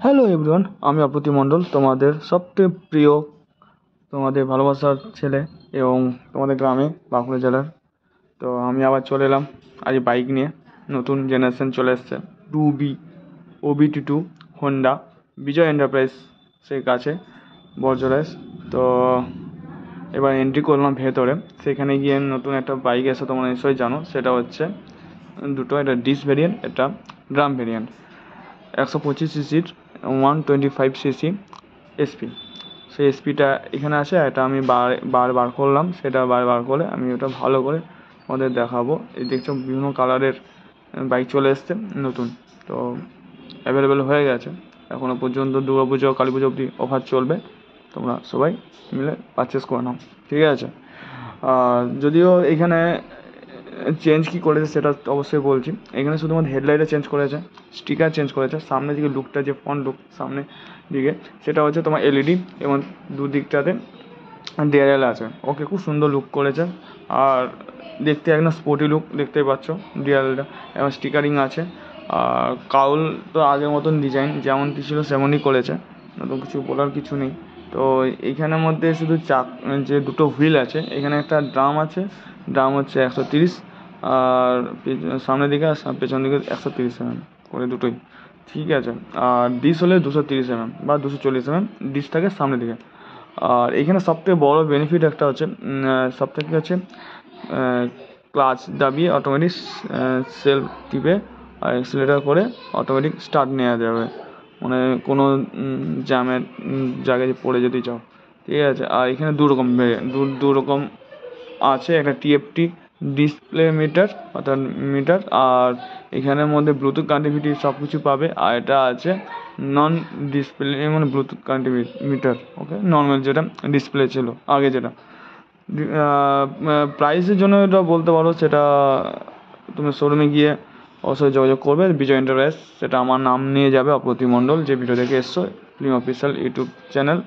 Hello everyone, আমি অপ্রতি মণ্ডল, তোমাদের সবচেয়ে প্রিয়, তোমাদের ভালোবাসার ছেলে এবং তোমাদের গ্রামে বাঁকুড়া জেলার। তো আমি আবার চলে এলাম আজ বাইক নিয়ে। নতুন জেনারেশন চলে এসছে, 2B OBT2 হোন্ডা বিজয় এন্টারপ্রাইজ সেই কাছে বর্জরাইস। তো এবার এন্ট্রি করলাম ভেতরে। সেখানে গিয়ে নতুন একটা বাইক এসে তোমরা নিশ্চয়ই জানো, সেটা হচ্ছে দুটো, একটা ডিস ভেরিয়েন্ট, একটা ড্রাম ভেরিয়েন্ট। 125 সিসির 125 সিসি এসপি। সেই এসপিটা এখানে আছে, এটা আমি বার করলাম। সেটা বার করে আমি ওটা ভালো করে ওদের দেখাবো। এই দেখছো বিভিন্ন কালারের বাইক চলে এসছে নতুন, তো অ্যাভেলেবেল হয়ে গেছে। এখনও পর্যন্ত দুর্গা পুজো কালী পুজো অবধি অফার চলবে, তোমরা সবাই মিলে পারচেস করে নাও, ঠিক আছে। যদিও এখানে চেঞ্জ কী করেছে সেটা অবশ্যই বলছি। এখানে শুধুমাত্র হেডলাইটে চেঞ্জ করেছে, স্টিকার চেঞ্জ করেছে, সামনের দিকে লুকটা যে ফ্রন্ট লুক সামনে দিকে সেটা হচ্ছে তোমার এলইডি, এবং দুদিকটাতে ডিআরএল আছে। ওকে, খুব সুন্দর লুক করেছে, আর দেখতে একদম স্পোর্টি লুক দেখতেই পাচ্ছ ডিআরএলটা, এবং স্টিকারিং আছে। আর কাউল তো আগের মতন ডিজাইন যেমন কি ছিল সেমনই করেছে, নতুন কিছু বলার কিছু নেই। তো এইখানের মধ্যে শুধু যে দুটো হুইল আছে, এখানে একটা ড্রাম আছে, ড্রাম হচ্ছে 130, আর সামনের দিকে আর পেছন দিকে 130 mm করে দুটোই, ঠিক আছে। আর ডিস হলে 230 mm বা 240 mm ডিস থাকে সামনের দিকে। আর এখানে সবথেকে বড় বেনিফিট একটা হচ্ছে, সবথেকে হচ্ছে ক্লাচ দাবিয়ে অটোমেটিক সেলফ টিপে আর অ্যাক্সিলারেটর করে অটোমেটিক স্টার্ট নেওয়া যাবে, মানে কোনো জ্যামের জায়গায় পড়ে যেতে চাও, ঠিক আছে। আর এখানে দু রকম আছে, একটা টিএফটি ডিসপ্লে মিটার অর্থাৎ মিটার, আর এখানের মধ্যে ব্লুটুথ কানেক্টিভিটি সব কিছু পাবে। আর এটা আছে নন ডিসপ্লে, মানে ব্লুটুথ কানেক্টিভিটি মিটার, ওকে, নর্মাল যেটা ডিসপ্লে ছিল আগে যেটা। প্রাইসের জন্য এটা বলতে পারো, সেটা তুমি শোরুমে গিয়ে অবশ্যই যোগাযোগ করবে। বিজয় এন্টারপ্রাইজ, সেটা আমার নাম নিয়ে যাবে, অপ্রতি মণ্ডল, যে ভিডিও দেখে এসছো ফিল্ম অফিসিয়াল ইউটিউব চ্যানেল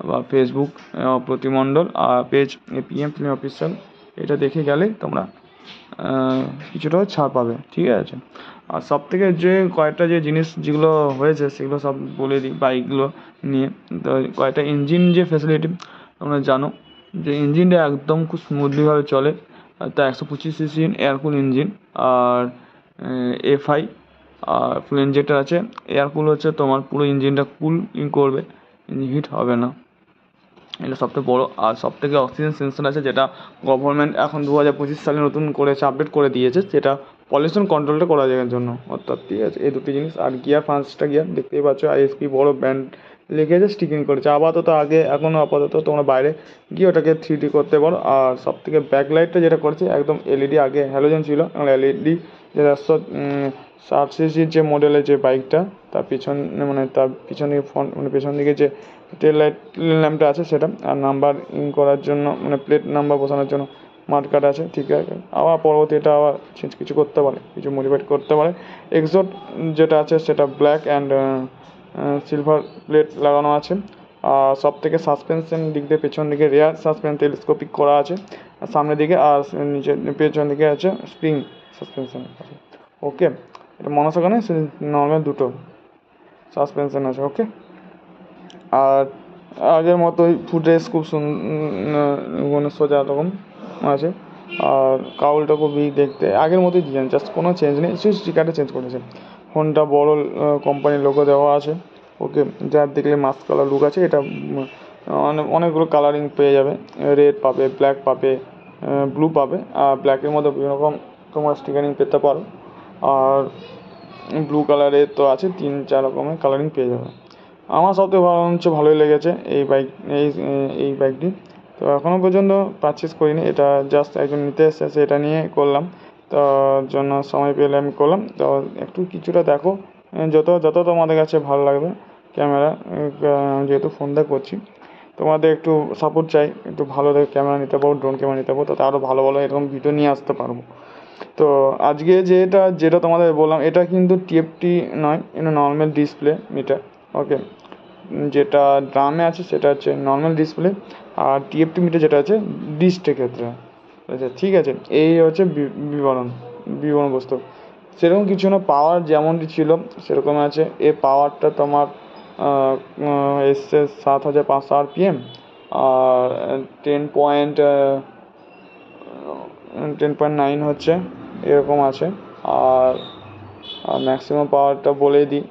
বা ফেসবুক অপ্রতি মণ্ডল, আর পেজ এপিএম ফিল্ম অফিসিয়াল, এটা দেখে গেলেই তোমরা কিছুটা ছাড় পাবে, ঠিক আছে। আর সব থেকে যে কয়েকটা যে জিনিস যেগুলো হয়েছে সেগুলো সব বলে দিই বাইকগুলো নিয়ে। তো কয়েকটা ইঞ্জিন যে ফ্যাসিলিটি তোমরা জানো, যে ইঞ্জিনটা একদম খুব স্মুথলিভাবে চলে। তা 125 সিসি এয়ারকুল ইঞ্জিন, আর এফআই, আর ফুল ইঞ্জেক্টর আছে। এয়ারকুল হচ্ছে তোমার পুরো ইঞ্জিনটা কুলিং করবে, ইঞ্জিন হিট হবে না, এটা সবথেকে বড়ো। আর সবথেকে অক্সিজেন সেন্সর আছে, যেটা গভর্নমেন্ট এখন 2025 সালে নতুন করেছে, আপডেট করে দিয়েছে, সেটা পলিউশন কন্ট্রোলটা করা যাওয়ার জন্য অর্থাৎ, ঠিক আছে। এই দুটি জিনিস। আর গিয়ার 5টা গিয়ার দেখতেই পাচ্ছ, আইএসপি বড় ব্র্যান্ড লিখেছে, স্টিকিং করেছে আপাতত তোমরা বাইরে গিয়ে ওটাকে 3D করতে পারো। আর সব থেকে ব্যাকলাইটটা যেটা করেছে একদম এলইডি, আগে হ্যালোজেন ছিল, এলইডি। যেটা 60 সিসির যে মডেলের যে বাইকটা, তার পিছনে ফ্রন্ট, মানে পেছন দিকে যে টেল লাইট ল্যাম্পটা আছে সেটা, আর নাম্বার ইন করার জন্য, মানে প্লেট নাম্বার বসানোর জন্য মার্কার আছে, ঠিক আছে। আবার পরবর্তী এটা আবার চেঞ্জ কিছু করতে পারে, কিছু মডিফাইড করতে পারে। এক্সোট যেটা আছে সেটা ব্ল্যাক অ্যান্ড সিলভার প্লেট লাগানো আছে। আর সব থেকে সাসপেনশন দিক দিয়ে পেছন দিকে রেয়ার সাসপেন্স টেলিস্কোপিক করা আছে, আর সামনের দিকে আর নিচে পেছন দিকে আছে স্প্রিং সাসপেনশন আছে, ওকে। এটা মনসাকানে নর্মাল দুটো সাসপেনশন আছে, ওকে। আর আগের মতোই ফুটেজ খুব মানে সোজা রকম আছে। আর কাউলটা খুবই দেখতে আগের মতোই ডিজাইন, জাস্ট কোনো চেঞ্জ নেই, শুধু স্টিকারটা চেঞ্জ করেছে। ফোনটা বড় কোম্পানির লোগো দেওয়া আছে, ওকে। যার দেখলে মাস্ক কালার লুক আছে। এটা অনেকগুলো কালারিং পেয়ে যাবে, রেড পাবে, ব্ল্যাক পাবে, ব্লু পাবে। আর ব্ল্যাকের মধ্যে বিভিন্ন রকম তোমার স্টিকারিং পেতে পারো। আর ব্লু কালারের তো আছে 3-4 রকমের কালারিং পেয়ে যাবে। আমার সবথেকে ভালোই লেগেছে এই বাইকটি। তো এখনও পর্যন্ত পারচেস করিনি, এটা জাস্ট একজন নিতে এসেছে, এটা নিয়ে করলাম। তার জন্য সময় পেলে আমি করলাম। তো একটু কিছুটা দেখো, যত তোমাদের কাছে ভালো লাগবে। ক্যামেরা যেহেতু ফোনটা করছি, তোমাদের একটু সাপোর্ট চাই, একটু ভালো দেখে ক্যামেরা নিতে পারবো, ড্রোন ক্যামেরা নিতে পারবো, তাতে আরও ভালো এরকম ভিডিও নিয়ে আসতে পারবো। তো আজকে যেটা তোমাদের বললাম, এটা কিন্তু টিএফটি নয়, এটা নর্মাল ডিসপ্লে মিটার, ওকে। যেটা ড্রামে আছে সেটা হচ্ছে নর্মাল ডিসপ্লে, আর টিএফটি মিটার যেটা আছে ডিসটের ক্ষেত্রে, আচ্ছা, ঠিক আছে। এই হচ্ছে বিবরণ বস্তু। সেরকম কিছু না, পাওয়ার যেমনটি ছিল সেরকম আছে। এ পাওয়ারটা তোমার এসছে 7500 RPM আর 10.9 হচ্ছে, এরকম আছে। আর ম্যাক্সিমাম পাওয়ারটা বলেই দিই,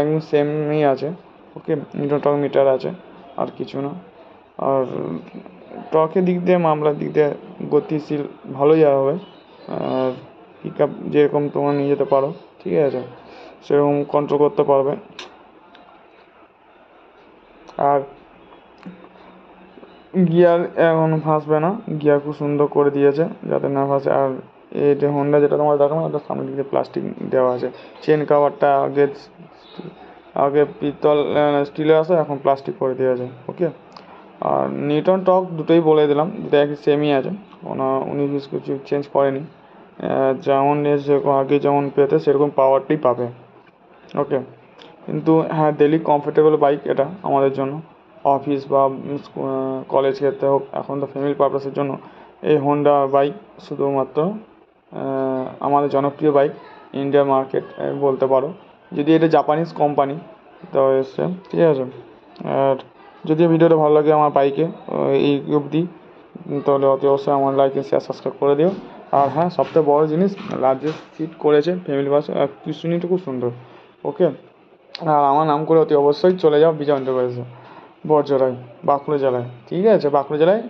একদম সেমই আছে। ওকে, নিউটন টর্ক মিটার আছে, আর কিছু না। আর টর্কের দিক দিয়ে, মামলার দিক দিয়ে গতিশীল ভালোই হবে। আর পিক আপ যেরকম তোমরা নিয়ে যেতে পারো, ঠিক আছে, সেরকম কন্ট্রোল করতে পারবে। আর গিয়ার এখন ভাসবে না, গিয়ার খুব সুন্দর করে দিয়েছে যাতে না ভাসে। আর এই যে হোন্ডা যেটা তোমার দেখানো, ওটা সামনের দিকে প্লাস্টিক দেওয়া আছে। চেন কাভারটা আগে পিতল স্টিলের আসে, এখন প্লাস্টিক করে দিয়েছে। ওকে, আর নিউটন টর্ক দুটোই বলে দিলাম, দুটো একই সেমই আছে, কোনো 19-20 কিছু চেঞ্জ করেনি। যেমন যেরকম আগে যেমন পেতে সেরকম পাওয়ারটাই পাবে। ওকে, কিন্তু হ্যাঁ, ডেলি কমফোর্টেবল বাইক এটা আমাদের জন্য, অফিস বা কলেজ ক্ষেত্রে হোক, এখন তো ফ্যামিলি পারপাসের জন্য এই হোন্ডা বাইক শুধুমাত্র আমাদের জনপ্রিয় বাইক ইন্ডিয়া মার্কেট বলতে পারো। যদি এটা জাপানিজ কোম্পানি তো এসছে, ঠিক আছে। আর যদি ভিডিওটা ভালো লাগে আমার বাইকে এই অবধি, তাহলে অতি অবশ্যই আমার লাইক শেয়ার সাবস্ক্রাইব করে দিও। আর হ্যাঁ, সবথেকে বড় জিনিস, লার্জেস্ট সিট করেছে ফ্যামিলি বাস, কুশনিটা খুব সুন্দর। ওকে, আর আমার নাম করে অতি অবশ্যই চলে যাও বিজয় এন্টারপ্রাইজে, বড়জোড়ায়, বাঁকুড়া জেলায়, ঠিক আছে, বাঁকুড়া জেলায়।